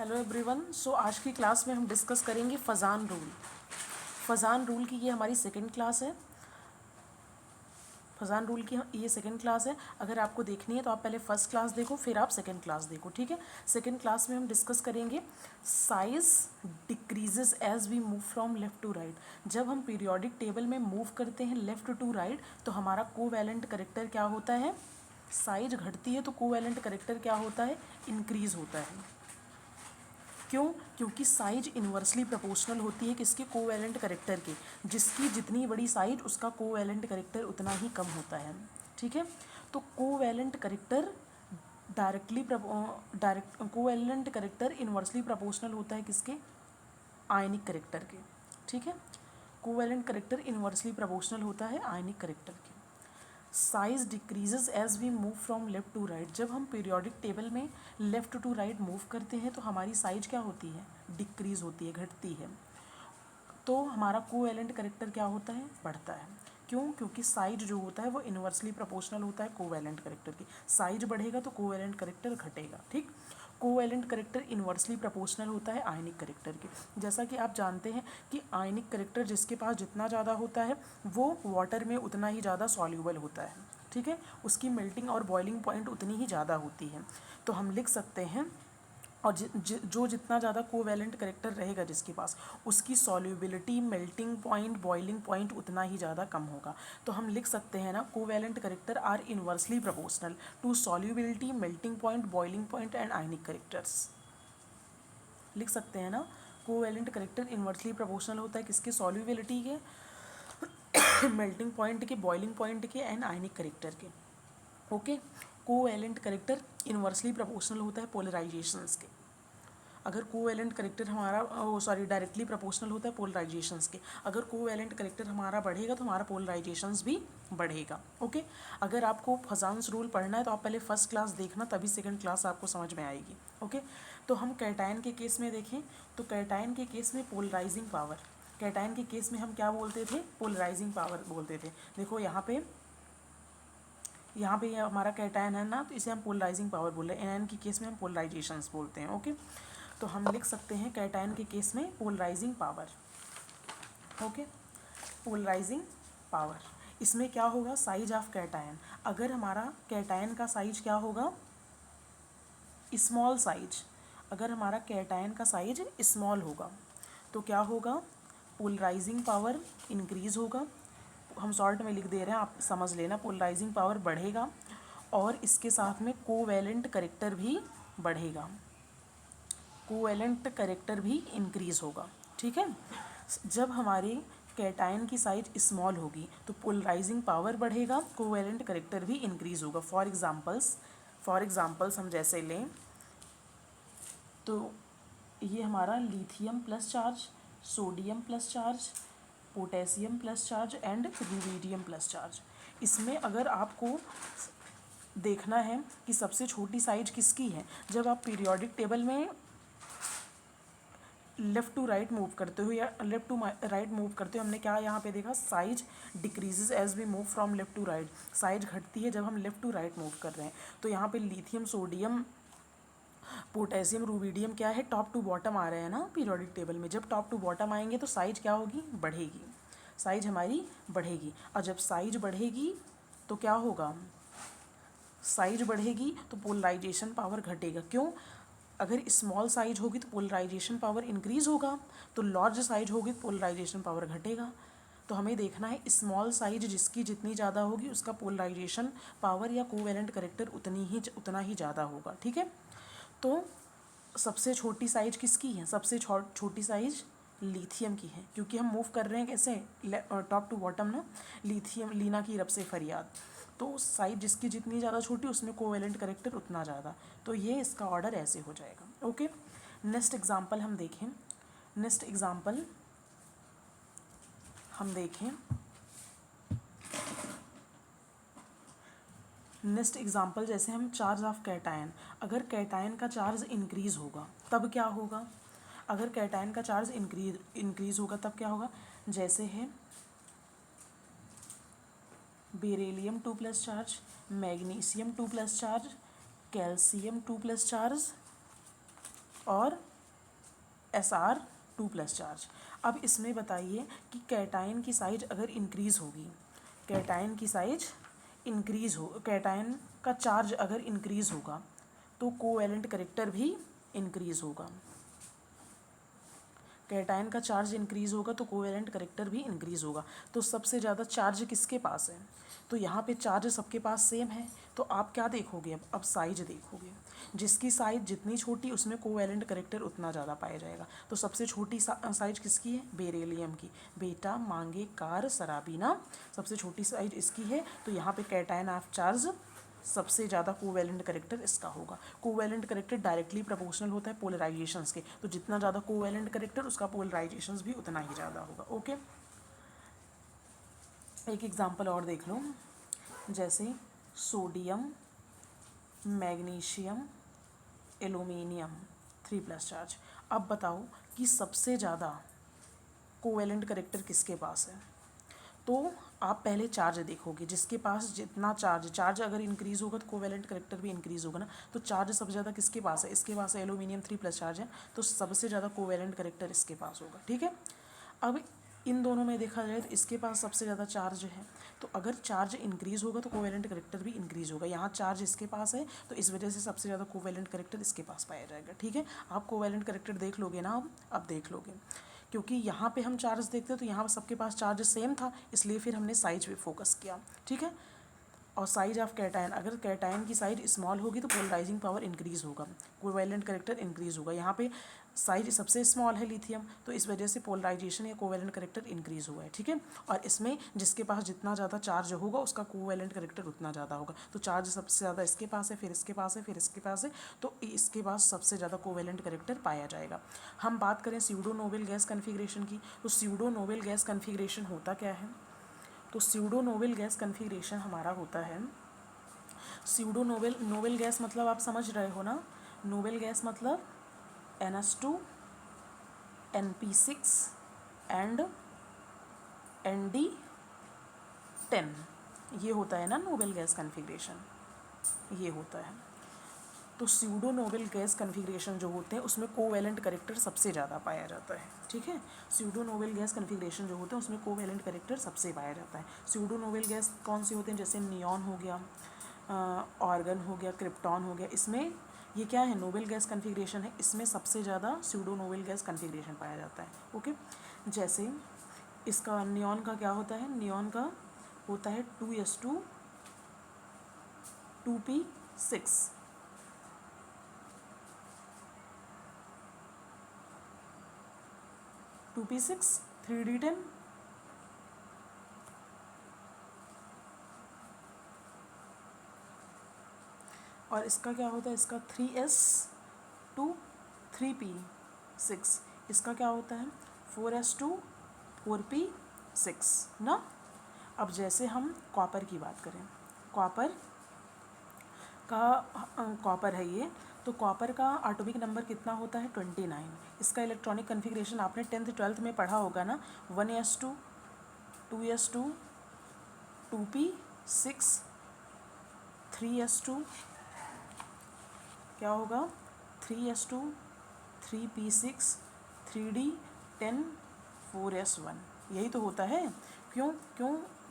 Hello everyone. सो आज की class में हम डिस्कस करेंगे फ़ज़ान रूल। फ़ज़ान रूल की ये हमारी सेकंड क्लास है। फ़ज़ान रूल की ये सेकंड क्लास है। अगर आपको देखनी है तो आप पहले फर्स्ट क्लास देखो, फिर आप सेकंड क्लास देखो, ठीक है। सेकंड क्लास में हम डिस्कस करेंगे size decreases as we move from left to right. जब हम पीरियोडिक टेबल में मूव करते हैं लेफ़्ट टू राइट तो हमारा कोवैलेंट करेक्टर क्या होता है, साइज घटती है तो कोवैलेंट करेक्टर क्या होता है, इंक्रीज़ होता है। क्यों? क्योंकि साइज इन्वर्सली प्रोपोर्शनल होती है किसके, कोवैलेंट करेक्टर के। जिसकी जितनी बड़ी साइज उसका कोवैलेंट करेक्टर उतना ही कम होता है, ठीक है। तो covalent character covalent character inversely proportional होता है किसके, आयनिक करेक्टर के, ठीक है। कोवैलेंट करेक्टर इन्वर्सली प्रोपोर्शनल होता है आयनिक करेक्टर के। Size decreases as we move from left to right. जब हम पीरियोडिक टेबल में लेफ़्ट टू राइट मूव करते हैं तो हमारी साइज क्या होती है, डिक्रीज होती है, घटती है। तो हमारा कोवैलेंट करेक्टर क्या होता है, बढ़ता है। क्यों? क्योंकि साइज जो होता है वो इन्वर्सली प्रोपोर्शनल होता है कोवैलेंट करेक्टर की। साइज बढ़ेगा तो कोवैलेंट करेक्टर घटेगा, ठीक। कोवैलेंट करेक्टर इन्वर्सली प्रोपोर्शनल होता है आयनिक करेक्टर के। जैसा कि आप जानते हैं कि आयनिक करेक्टर जिसके पास जितना ज़्यादा होता है वो वाटर में उतना ही ज़्यादा सॉल्यूबल होता है, ठीक है। उसकी मेल्टिंग और बॉइलिंग पॉइंट उतनी ही ज़्यादा होती है। तो हम लिख सकते हैं, और जो जितना ज़्यादा कोवैलेंट करेक्टर रहेगा जिसके पास, उसकी solubility, melting point, boiling point उतना ही ज़्यादा कम होगा। तो हम लिख सकते हैं ना, covalent character are inversely proportional to solubility, melting point, boiling point and ionic characters. लिख सकते हैं ना, कोवैलेंट करेक्टर इन्वर्सली प्रोपोर्शनल होता है किसके, सॉल्युबिलिटी के, मेल्टिंग पॉइंट के, बॉइलिंग पॉइंट के एंड आयनिक करेक्टर के, okay. Covalent character inversely proportional होता है पोलराइजेशंस के। अगर कोवैलेंट करेक्टर हमारा डायरेक्टली प्रोपोर्शनल होता है पोलराइजेशंस के। अगर कोवैलेंट करेक्टर हमारा बढ़ेगा तो हमारा पोलराइजेशंस भी बढ़ेगा, ओके। अगर आपको फ़ज़ान्स रूल पढ़ना है तो आप पहले फर्स्ट क्लास देखना, तभी सेकंड क्लास आपको समझ में आएगी, ओके। तो हम कैटायन के केस में देखें तो कैटायन के केस में पोलराइजिंग पावर, कैटायन के केस में हम क्या बोलते थे, पोलराइजिंग पावर बोलते थे। देखो यहाँ पे ये हमारा कैटायन है ना, तो इसे हम पोलराइजिंग पावर बोल रहे हैं। एनायन के केस में हम पोलराइजेशंस बोलते हैं, ओके। तो हम लिख सकते हैं कैटायन के केस में polarising power, okay. Polarising power, इसमें क्या होगा, साइज ऑफ कैटायन। अगर हमारा कैटायन का साइज क्या होगा, स्मॉल साइज, अगर हमारा कैटायन का साइज स्मॉल होगा तो क्या होगा, पोलराइजिंग पावर इंक्रीज होगा। हम शॉर्ट में लिख दे रहे हैं, आप समझ लेना, पोलराइजिंग पावर बढ़ेगा और इसके साथ में कोवैलेंट करेक्टर भी बढ़ेगा, कोवैलेंट करेक्टर भी इंक्रीज होगा, ठीक है। जब हमारे कैटायन की साइज स्मॉल होगी तो पोलराइजिंग पावर बढ़ेगा, कोवैलेंट करेक्टर भी इंक्रीज होगा। फॉर एग्जांपल्स हम जैसे लें तो ये हमारा lithium plus charge, sodium plus charge, potassium plus charge and rubidium plus charge. इसमें अगर आपको देखना है कि सबसे छोटी साइज किसकी है, जब आप पीरियोडिक टेबल में लेफ़्ट टू राइट मूव करते हो या लेफ़्ट टू राइट मूव करते हो, हमने क्या यहाँ पे देखा, size decreases as we move from left to right. Size घटती है जब हम लेफ़्ट टू राइट मूव कर रहे हैं। तो यहाँ पे लिथियम, सोडियम, पोटेशियम, रुबिडियम क्या है, टॉप टू बॉटम आ रहे हैं ना पीरियोडिक टेबल में। जब टॉप टू बॉटम आएंगे तो साइज क्या होगी, बढ़ेगी, साइज हमारी बढ़ेगी। और जब साइज बढ़ेगी तो क्या होगा, साइज बढ़ेगी तो पोलराइजेशन पावर घटेगा। क्यों? अगर स्मॉल साइज होगी तो पोलराइजेशन पावर इंक्रीज होगा, तो लार्ज साइज होगी तो पोलराइजेशन पावर घटेगा। तो हमें देखना है स्मॉल साइज जिसकी जितनी ज़्यादा होगी उसका पोलराइजेशन पावर या कोवैलेंट करेक्टर उतना ही ज़्यादा होगा, ठीक है। तो सबसे छोटी साइज किसकी है, सबसे छोटी साइज लिथियम की है, क्योंकि हम मूव कर रहे हैं कैसे, टॉप टू बॉटम ना, लिथियम, लीना की रब से फरियाद। तो साइज जिसकी जितनी ज़्यादा छोटी उसमें कोवैलेंट करेक्टर उतना ज़्यादा। तो ये इसका ऑर्डर ऐसे हो जाएगा, ओके। नेक्स्ट एग्जांपल हम देखें, नेक्स्ट एग्जांपल जैसे हम चार्ज ऑफ कैटायन, अगर कैटायन का चार्ज इंक्रीज होगा तब क्या होगा, अगर कैटायन का चार्ज इंक्रीज होगा तब क्या होगा, जैसे है beryllium 2 plus charge, magnesium 2 plus charge, calcium 2 plus charge और Sr2 प्लस चार्ज। अब इसमें बताइए कि कैटायन की साइज अगर इंक्रीज़ होगी, कैटायन की साइज इंक्रीज़ हो, कैटायन का चार्ज अगर इंक्रीज़ होगा तो कोवैलेंट कैरेक्टर भी इंक्रीज़ होगा। कैटायन का चार्ज इंक्रीज़ होगा तो कोवैलेंट कैरेक्टर भी इंक्रीज़ होगा। तो सबसे ज़्यादा चार्ज किसके पास है? तो यहाँ पे चार्ज सबके पास सेम है, तो आप क्या देखोगे? अब साइज देखोगे। जिसकी साइज जितनी छोटी उसमें कोवैलेंट कैरेक्टर उतना ज़्यादा पाया जाएगा। तो सबसे छोटी साइज किसकी है? बेरिलियम की। बेटा मांगे कार सराबीना, सबसे छोटी साइज इसकी है। तो यहाँ पे कैटायन ऑफ चार्ज सबसे ज़्यादा कोवैलेंट कैरेक्टर इसका होगा। कोवैलेंट कैरेक्टर डायरेक्टली प्रोपोर्शनल होता है पोलराइजेशंस के, तो जितना ज़्यादा कोवैलेंट कैरेक्टर उसका पोलराइजेशंस भी उतना ही ज़्यादा होगा। ओके, एक एग्जांपल और देख लो, जैसे sodium, magnesium, aluminium 3 plus charge. अब बताओ कि सबसे ज़्यादा कोवैलेंट कैरेक्टर किसके पास है? तो आप पहले चार्ज देखोगे, जिसके पास जितना चार्ज अगर इंक्रीज़ होगा तो कोवैलेंट कैरेक्टर भी इंक्रीज़ होगा ना। तो चार्ज सबसे ज़्यादा किसके पास है? इसके पास है, एल्यूमिनियम 3 प्लस चार्ज है, तो सबसे ज़्यादा कोवैलेंट कैरेक्टर इसके पास होगा। ठीक है, अब इन दोनों में देखा जाए तो इसके पास सबसे ज़्यादा चार्ज है, तो अगर चार्ज इंक्रीज़ होगा तो कोवैलेंट कैरेक्टर भी इंक्रीज़ होगा। यहाँ चार्ज इसके पास है तो इस वजह से सबसे ज़्यादा कोवैलेंट कैरेक्टर इसके पास पाया जाएगा। ठीक है, आप कोवैलेंट कैरेक्टर देख लोगे ना, अब देख लोगे, क्योंकि यहाँ पे हम चार्ज देखते हैं तो यहाँ सबके पास चार्ज सेम था, इसलिए फिर हमने साइज पे फोकस किया। ठीक है, और साइज ऑफ कैटायन, अगर कैटायन की साइज स्मॉल होगी तो पोलराइजिंग पावर इंक्रीज़ होगा, कोवैलेंट कैरेक्टर इंक्रीज़ होगा। यहाँ पे साइज सबसे स्मॉल है लिथियम, तो इस वजह से पोलराइजेशन या कोवैलेंट कैरेक्टर इंक्रीज़ हुआ है। ठीक है, और इसमें जिसके पास जितना ज़्यादा चार्ज होगा उसका कोवैलेंट कैरेक्टर उतना ज़्यादा होगा। तो चार्ज सबसे ज़्यादा इसके पास है, फिर इसके पास है, फिर इसके पास है, तो इसके पास सबसे ज़्यादा कोवैलेंट कैरेक्टर पाया जाएगा। हम बात करें स्यूडो नोबेल गैस कन्फिग्रेशन की, तो स्यूडो नोबेल गैस कन्फिग्रेशन होता क्या है? तो स्यूडो नोबेल गैस कन्फिग्रेशन हमारा होता है, स्यूडो नोबेल गैस मतलब आप समझ रहे हो ना, नोबेल गैस मतलब NH2 NP6 एंड ND10, ये होता है ना नोबेल गैस कन्फिग्रेशन, ये होता है। तो स्यूडो नोबेल गैस कन्फिग्रेशन जो होते हैं उसमें कोवैलेंट कैरेक्टर सबसे ज़्यादा पाया जाता है। ठीक है, स्यूडो नोबेल गैस कन्फिग्रेशन जो होते हैं उसमें कोवैलेंट कैरेक्टर सबसे पाया जाता है। स्यूडो नोबेल गैस कौन से होते हैं? जैसे नियॉन हो गया, ऑर्गन हो गया, क्रिप्टॉन हो गया, इसमें ये क्या है? नोबेल गैस कन्फिग्रेशन है, इसमें सबसे ज़्यादा स्यूडो नोबेल गैस कन्फिग्रेशन पाया जाता है। ओके, जैसे इसका नियॉन का क्या होता है? नियॉन का होता है 2s2 2p6, 2p6 3d10, और इसका क्या होता है? इसका 3s2 3p6, इसका क्या होता है? 4s2 4p6 ना। अब जैसे हम कॉपर की बात करें, कॉपर है ये, तो कॉपर का एटॉमिक नंबर कितना होता है? 29। इसका इलेक्ट्रॉनिक कन्फिग्रेशन आपने 10th 12th में पढ़ा होगा ना, 1s2 2s2 2p6 3s2 क्या होगा? 3s2 3p6 3d10 4s1, यही तो होता है। क्यों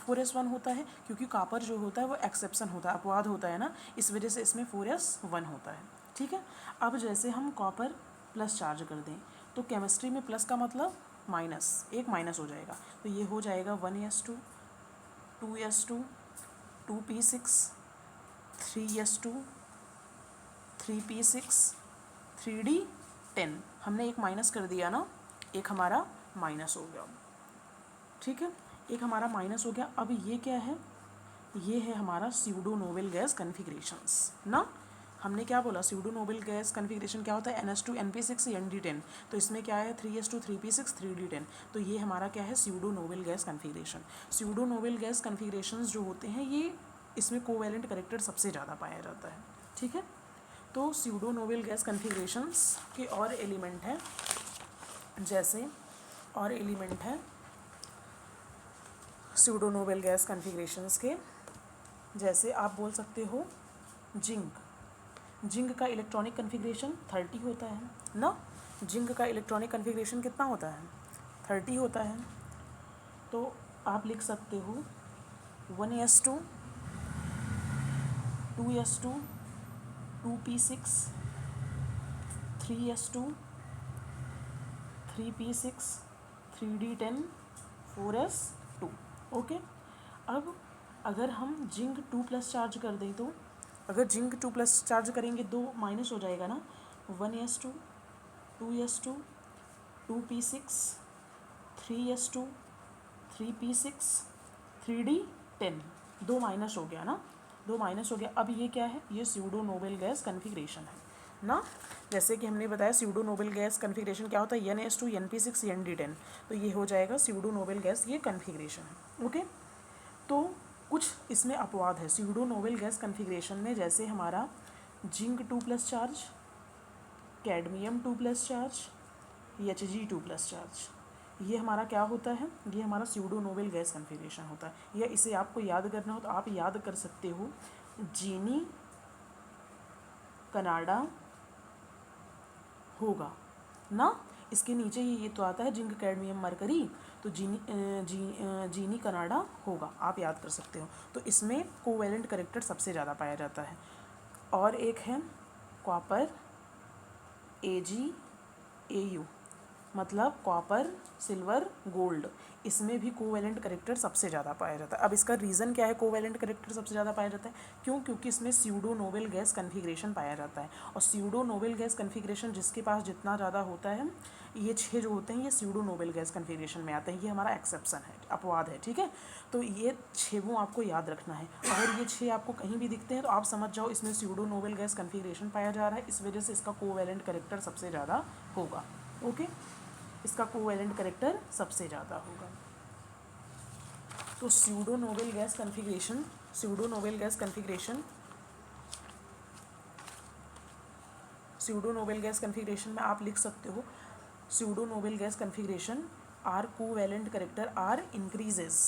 4s1 होता है? क्योंकि कॉपर जो होता है वो एक्सेप्शन होता है, अपवाद होता है ना, इस वजह से इसमें 4s1 होता है। ठीक है, अब जैसे हम कॉपर प्लस चार्ज कर दें तो केमिस्ट्री में प्लस का मतलब माइनस, एक माइनस हो जाएगा, तो ये हो जाएगा 1s2 2s2 2p6 3s2 3p6 3d10, हमने एक माइनस कर दिया ना, एक हमारा माइनस हो गया। ठीक है, एक हमारा माइनस हो गया। अब ये क्या है? ये है हमारा स्यूडो नोबेल गैस कन्फिग्रेशंस ना। हमने क्या बोला? स्यूडो नोबेल गैस कन्फिग्रेशन क्या होता है? NH2 NP6 ND10, तो इसमें क्या है? 3s2 3p6 3d10, तो ये हमारा क्या है? Pseudo noble gas configuration. Pseudo noble gas configurations जो होते हैं ये, इसमें कोवैलेंट कैरेक्टर सबसे ज़्यादा पाया जाता है। ठीक है, तो स्यूडो नोबेल गैस कन्फिग्रेशंस के और एलिमेंट हैं, जैसे और एलिमेंट है स्यूडो नोबेल गैस कन्फिग्रेशंस के, जैसे आप बोल सकते हो जिंक। जिंक का इलेक्ट्रॉनिक कन्फिग्रेशन 30 होता है ना, जिंक का इलेक्ट्रॉनिक कन्फिग्रेशन कितना होता है? 30 होता है। तो आप लिख सकते हो 1s2 2s2 2p6 3s2 3p6 3d10 4s2। Okay. अब अगर हम जिंक 2+ चार्ज कर दें तो अगर जिंक 2+ चार्ज करेंगे 2 माइनस हो जाएगा ना। 1s2 2s2 2p6 3s2 3p6 3d10 2 minus हो गया ना, 2 माइनस हो गया। अब ये क्या है? ये स्यूडो नोबेल गैस कन्फिग्रेशन है ना। जैसे कि हमने बताया स्यूडो नोबेल गैस कन्फिग्रेशन क्या होता है, NS2 NP6 ND10। तो ये हो जाएगा स्यूडो नोबेल गैस ये कन्फिग्रेशन है। ओके। तो कुछ इसमें अपवाद है स्यूडो नोबेल गैस कन्फिग्रेशन में, जैसे हमारा zinc 2+ charge, cadmium 2+ charge, Hg 2+ charge, ये हमारा क्या होता है? ये हमारा स्यूडो नोबेल गैस कन्फिग्रेशन होता है। या इसे आपको याद करना हो तो आप याद कर सकते हो जीनी कनाडा होगा ना। इसके नीचे ये तो आता है जिंक कैडमियम मरकरी, तो जीनी कनाडा होगा, आप याद कर सकते हो। तो इसमें कोवेलेंट करेक्टर सबसे ज़्यादा पाया जाता है। और एक है कॉपर AgAu, मतलब कॉपर सिल्वर गोल्ड, इसमें भी कोवेलेंट करेक्टर सबसे ज़्यादा पाया जाता है। अब इसका रीज़न क्या है कोवेलेंट करेक्टर सबसे ज़्यादा पाया जाता है? क्योंकि इसमें स्यूडो नोबेल गैस कन्फिग्रेशन पाया जाता है। और स्यूडो नोबेल गैस कन्फिग्रेशन जिसके पास जितना ज़्यादा होता है, ये 6 जो होते हैं ये स्यूडो नोबेल गैस कन्फिग्रेशन में आते हैं। ये हमारा एक्सेप्शन है, अपवाद है, ठीक है। तो ये 6 आपको याद रखना है। अगर ये 6 आपको कहीं भी दिखते हैं तो आप समझ जाओ इसमें स्यूडो नोबेल गैस कन्फिग्रेशन पाया जा रहा है, इस वजह से इसका कोवेलेंट करेक्टर सबसे ज़्यादा होगा। ओके, इसका कोवेलेंट करेक्टर सबसे ज़्यादा होगा। तो pseudo noble gas configuration, pseudo noble gas configuration, pseudo noble gas configuration में आप लिख सकते हो pseudo noble gas configuration are covalent character are increases.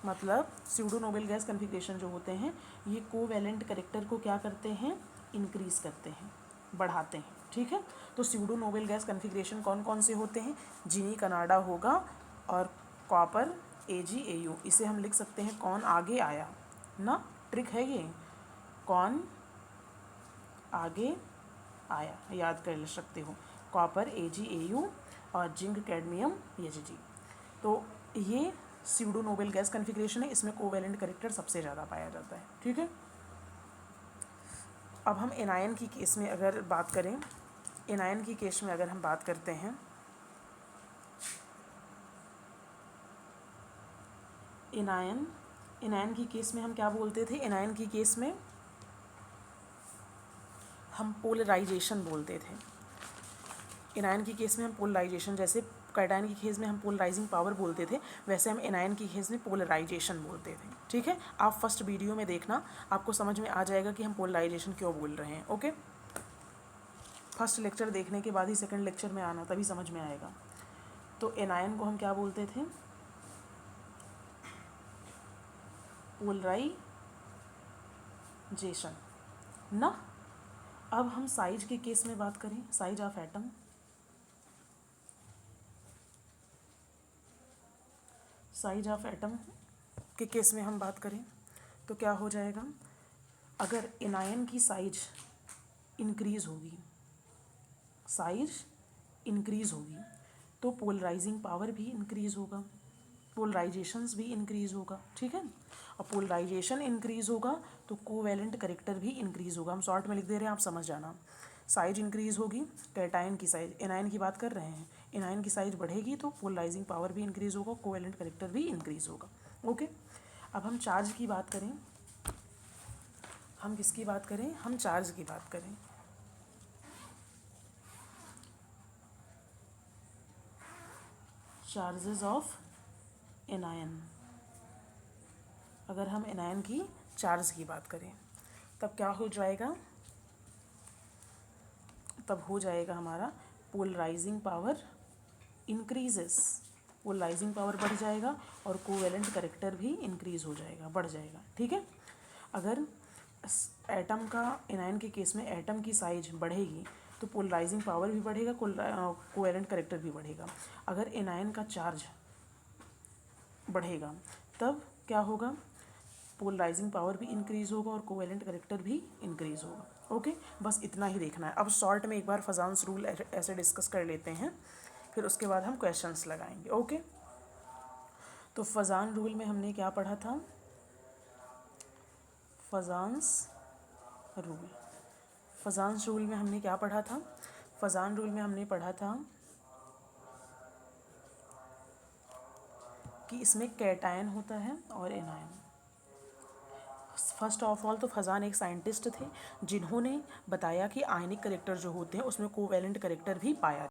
मतलब स्यूडो नोबेल गैस कन्फिग्रेशन जो होते हैं ये कोवेलेंट करेक्टर को क्या करते हैं? इंक्रीज करते हैं, बढ़ाते हैं, ठीक है। तो स्यूडो नोबेल गैस कन्फिग्रेशन कौन कौन से होते हैं? जीनी कनाडा होगा और कॉपर AgAu, इसे हम लिख सकते हैं कौन आगे आया ना, ट्रिक है ये, कौन आगे आया, याद कर सकते हो, कॉपर AgAu और जिंक कैडमियम Hg। तो ये स्यूडो नोबेल गैस कन्फिग्रेशन है, इसमें कोवेलेंट करेक्टर सबसे ज़्यादा पाया जाता है, ठीक है। अब हम एनायन की केस में अगर बात करें, एनायन की केस में अगर हम बात करते हैं, एनायन की केस में हम क्या बोलते थे? एनायन की केस में हम पोलराइजेशन बोलते थे। एनायन की केस में हम पोलराइजेशन, जैसे कैटायन की केस में हम पोलराइजिंग पावर बोलते थे, वैसे हम एनायन की केस में पोलराइजेशन बोलते थे, ठीक है। आप फर्स्ट वीडियो में देखना, आपको समझ में आ जाएगा कि हम पोलराइजेशन क्यों बोल रहे हैं। ओके, फर्स्ट लेक्चर देखने के बाद ही सेकंड लेक्चर में आना, तभी समझ में आएगा। तो एनायन को हम क्या बोलते थे? पोलराइजेशन ना। अब हम साइज के केस में बात करें, size of atom, size of atom के केस में हम बात करें तो क्या हो जाएगा? अगर एनायन की साइज इंक्रीज होगी, साइज इंक्रीज होगी तो पोलराइजिंग पावर भी इंक्रीज होगा, पोलराइजेशंस भी इंक्रीज होगा, ठीक है। और पोलराइजेशन इंक्रीज होगा तो कोवेलेंट करेक्टर भी इंक्रीज होगा। हम शॉर्ट में लिख दे रहे हैं, आप समझ जाना। साइज इंक्रीज होगी, कैटायन की साइज, एनायन की बात कर रहे हैं, एनायन की साइज बढ़ेगी तो पोलराइजिंग पावर भी इंक्रीज होगा, कोवेलेंट करेक्टर भी इंक्रीज होगा। ओके, अब हम चार्ज की बात करें, हम किसकी बात करें? हम चार्ज की बात करें। चार्जेस ऑफ एनायन, अगर हम एनायन की चार्ज की बात करें तब क्या हो जाएगा? तब हो जाएगा हमारा polarising power increases, polarising power बढ़ जाएगा और कोवेलेंट करेक्टर भी इंक्रीज हो जाएगा, बढ़ जाएगा, ठीक है। अगर एटम का, एनायन के केस में एटम की साइज बढ़ेगी तो पोलराइजिंग पावर भी बढ़ेगा, कोवेलेंट करेक्टर भी बढ़ेगा। अगर एनायन का चार्ज बढ़ेगा तब क्या होगा, पोलराइजिंग पावर भी इंक्रीज़ होगा और कोवेलेंट करेक्टर भी इंक्रीज़ होगा। ओके, बस इतना ही देखना है। अब शॉर्ट में एक बार फजान्स रूल ऐसे डिस्कस कर लेते हैं, फिर उसके बाद हम क्वेश्चंस लगाएंगे। ओके, तो फजान रूल में हमने क्या पढ़ा था, फजान्स रूल, फजान्स रूल में हमने क्या पढ़ा था, फजान रूल में हमने पढ़ा था कि इसमें कैटायन होता है और एनायन। फर्स्ट ऑफ ऑल तो फजान एक साइंटिस्ट थे जिन्होंने बताया कि आयनिक करेक्टर जो होते हैं उसमें कोवेलेंट करेक्टर भी पाया